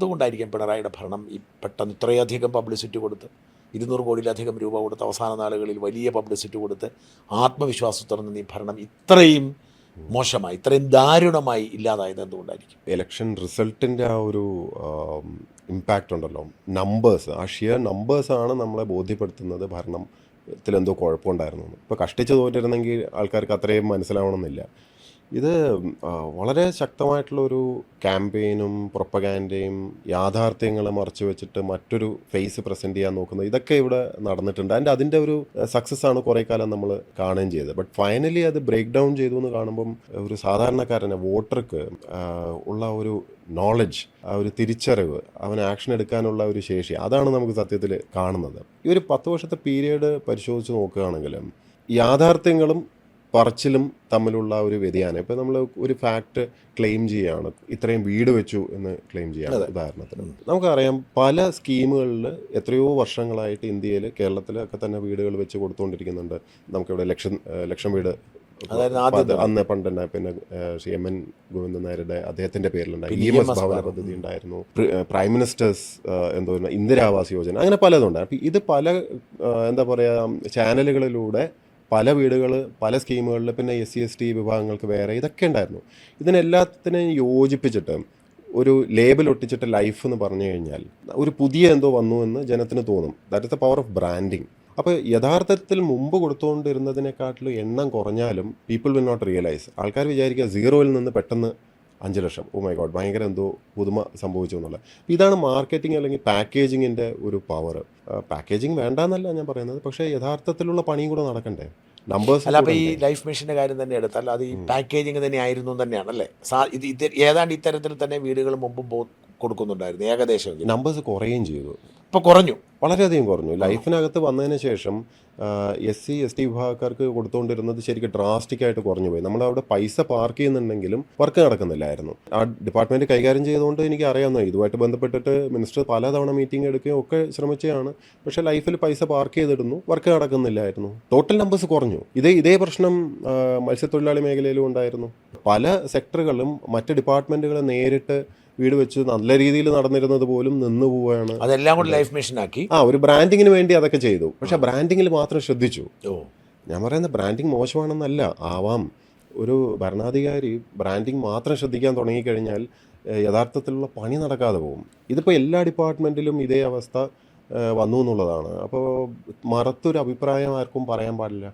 അതുകൊണ്ടായിരിക്കും പിണറായിയുടെ ഭരണം ഈ പെട്ടെന്ന് ഇത്രയധികം പബ്ലിസിറ്റി കൊടുത്ത് 200 കോടിയിലധികം രൂപ കൊടുത്ത് അവസാന നാളുകളിൽ വലിയ പബ്ലിസിറ്റി കൊടുത്ത് ആത്മവിശ്വാസത്തോടെ നിന്ന് ഈ ഭരണം ഇത്രയും മോശമായി, ഇത്രയും ദാരുണമായി ഇല്ലാതായത് എന്തുകൊണ്ടായിരിക്കും? ഇലക്ഷൻ റിസൾട്ടിൻ്റെ ആ ഒരു ഇമ്പാക്റ്റ് ഉണ്ടല്ലോ, നമ്പേഴ്സ്, ആ ഷിയർ നമ്പേഴ്സാണ് നമ്മളെ ബോധ്യപ്പെടുത്തുന്നത് ഭരണത്തിലെന്തോ കുഴപ്പമുണ്ടായിരുന്നു. ഇപ്പോൾ കഷ്ടിച്ച് തോറ്റിരുന്നെങ്കിൽ ആൾക്കാർക്ക് അത്രയും മനസ്സിലാവണമെന്നില്ല. ഇത് വളരെ ശക്തമായിട്ടുള്ളൊരു ക്യാമ്പയിനും പ്രൊപ്പഗാൻഡയും യാഥാർത്ഥ്യങ്ങളെ മറച്ചു വെച്ചിട്ട് മറ്റൊരു ഫേസ് പ്രസൻറ്റ് ചെയ്യാൻ നോക്കുന്നത്, ഇതൊക്കെ ഇവിടെ നടന്നിട്ടുണ്ട്. അതിൻ്റെ ഒരു സക്സസ് ആണ് കുറേ കാലം നമ്മൾ കാണുകയും ചെയ്തത്. ബട്ട് ഫൈനലി അത് ബ്രേക്ക് ഡൗൺ ചെയ്തു എന്ന് കാണുമ്പം ഒരു സാധാരണക്കാരനെ വോട്ടർക്ക് ഉള്ള ഒരു നോളജ്, ആ ഒരു തിരിച്ചറിവ്, അവൻ ആക്ഷൻ എടുക്കാനുള്ള ഒരു ശേഷി, അതാണ് നമുക്ക് സത്യത്തിൽ കാണുന്നത്. ഈ ഒരു 10 വർഷത്തെ പീരിയഡ് പരിശോധിച്ച് നോക്കുകയാണെങ്കിൽ യാഥാർത്ഥ്യങ്ങളും പറച്ചിലും തമ്മിലുള്ള ഒരു വ്യതിയാനം. ഇപ്പോൾ നമ്മൾ ഒരു ഫാക്റ്റ് ക്ലെയിം ചെയ്യുകയാണ്, ഇത്രയും വീട് വെച്ചു എന്ന് ക്ലെയിം ചെയ്യുകയാണ്. ഉദാഹരണത്തിന് നമുക്കറിയാം പല സ്കീമുകളിൽ എത്രയോ വർഷങ്ങളായിട്ട് ഇന്ത്യയിൽ, കേരളത്തിലൊക്കെ തന്നെ വീടുകൾ വെച്ച് കൊടുത്തുകൊണ്ടിരിക്കുന്നുണ്ട്. നമുക്കിവിടെ ലക്ഷം വീട് അന്ന് പണ്ടുണ്ട്. പിന്നെ ശ്രീ എം എൻ ഗോവിന്ദൻ നായരുടെ അദ്ദേഹത്തിന്റെ പേരിലുണ്ടായി EMS ഭവന പദ്ധതി ഉണ്ടായിരുന്നു. പ്രൈം മിനിസ്റ്റേഴ്സ് എന്തോ ഇന്ദിരാവാസ് യോജന, അങ്ങനെ പലതുണ്ട്. അപ്പം ഇത് പല എന്താ പറയുക ചാനലുകളിലൂടെ പല വീടുകൾ, പല സ്കീമുകളിൽ, പിന്നെ SC/ST വിഭാഗങ്ങൾക്ക് വേറെ, ഇതൊക്കെ ഉണ്ടായിരുന്നു. ഇതിനെല്ലാത്തിനെയും യോജിപ്പിച്ചിട്ട് ഒരു ലേബൽ ഒട്ടിച്ചിട്ട് ലൈഫ് എന്ന് പറഞ്ഞു കഴിഞ്ഞാൽ ഒരു പുതിയ എന്തോ വന്നു എന്ന് ജനത്തിന് തോന്നും. That is the power of branding. അപ്പോൾ യഥാർത്ഥത്തിൽ മുമ്പ് കൊടുത്തുകൊണ്ടിരുന്നതിനെക്കാട്ടിലും എണ്ണം കുറഞ്ഞാലും പീപ്പിൾ വിൽ നോട്ട് റിയലൈസ്. ആൾക്കാർ വിചാരിക്കുക 0-ൽ നിന്ന് പെട്ടെന്ന് 5 ലക്ഷം, ഓ മൈ ഗോഡ്, ഭയങ്കര എന്തോ പുതുമ സംഭവിച്ചു എന്നുള്ളത്. ഇതാണ് മാർക്കറ്റിംഗ് അല്ലെങ്കിൽ പാക്കേജിങ്ങിൻ്റെ ഒരു പവർ. പാക്കേജിങ് വേണ്ടെന്നല്ല ഞാൻ പറയുന്നത്, പക്ഷേ യഥാർത്ഥത്തിലുള്ള പണിയും കൂടെ നടക്കണ്ടേ, നമ്പേഴ്സ്. അല്ല, അപ്പോൾ ഈ ലൈഫ് മിഷൻ്റെ കാര്യം തന്നെ എടുത്താൽ അത് ഈ പാക്കേജിങ് തന്നെ ആയിരുന്നു തന്നെയാണല്ലേ? ഏതാണ്ട് ഇത്തരത്തിൽ തന്നെ വീടുകൾ മുമ്പും കൊടുക്കുന്നുണ്ടായിരുന്നു ഏകദേശം. നമ്പേഴ്സ് കുറയുകയും ചെയ്തു. ഇപ്പോൾ കുറഞ്ഞു, വളരെയധികം കുറഞ്ഞു. ലൈഫിനകത്ത് വന്നതിന് ശേഷം SC/ST വിഭാഗക്കാർക്ക് കൊടുത്തുകൊണ്ടിരുന്നത് ശരിക്കും ഡ്രാസ്റ്റിക്കായിട്ട് കുറഞ്ഞു പോയി. നമ്മളവിടെ പൈസ പാർക്ക് ചെയ്യുന്നുണ്ടെങ്കിലും വർക്ക് നടക്കുന്നില്ലായിരുന്നു. ആ ഡിപ്പാർട്ട്മെൻറ്റ് കൈകാര്യം ചെയ്തുകൊണ്ട് എനിക്ക് അറിയാവുന്ന, ഇതുമായിട്ട് ബന്ധപ്പെട്ടിട്ട് മിനിസ്റ്റർ പലതവണ മീറ്റിംഗ് എടുക്കുകയും ഒക്കെ ശ്രമിച്ചതാണ്. പക്ഷേ ലൈഫിൽ പൈസ പാർക്ക് ചെയ്തിടുന്നു, വർക്ക് നടക്കുന്നില്ലായിരുന്നു. ടോട്ടൽ നമ്പേഴ്സ് കുറഞ്ഞു. ഇതേ പ്രശ്നം മത്സ്യത്തൊഴിലാളി മേഖലയിലും ഉണ്ടായിരുന്നു. പല സെക്ടറുകളും മറ്റ് ഡിപ്പാർട്ട്മെൻറ്റുകൾ നേരിട്ട് വീട് വെച്ച് നല്ല രീതിയിൽ നടന്നിരുന്നത് പോലും നിന്ന് പോവുകയാണ്. അതെല്ലാം കൂടി ലൈഫ് മിഷനാക്കി. ഒരു ബ്രാൻഡിങ്ങിന് വേണ്ടി അതൊക്കെ ചെയ്തു. പക്ഷെ ബ്രാൻഡിങ്ങിൽ മാത്രം ശ്രദ്ധിച്ചു. ഞാൻ പറയുന്നത് ബ്രാൻഡിങ് മോശമാണെന്നല്ല, ആവാം. ഒരു ഭരണാധികാരി ബ്രാൻഡിങ് മാത്രം ശ്രദ്ധിക്കാൻ തുടങ്ങിക്കഴിഞ്ഞാൽ യഥാർത്ഥത്തിലുള്ള പണി നടക്കാതെ പോകും. ഇതിപ്പോൾ എല്ലാ ഡിപ്പാർട്ട്മെൻറ്റിലും ഇതേ അവസ്ഥ വന്നു എന്നുള്ളതാണ്. അപ്പോൾ മറത്തൊരു അഭിപ്രായം ആർക്കും പറയാൻ പാടില്ല.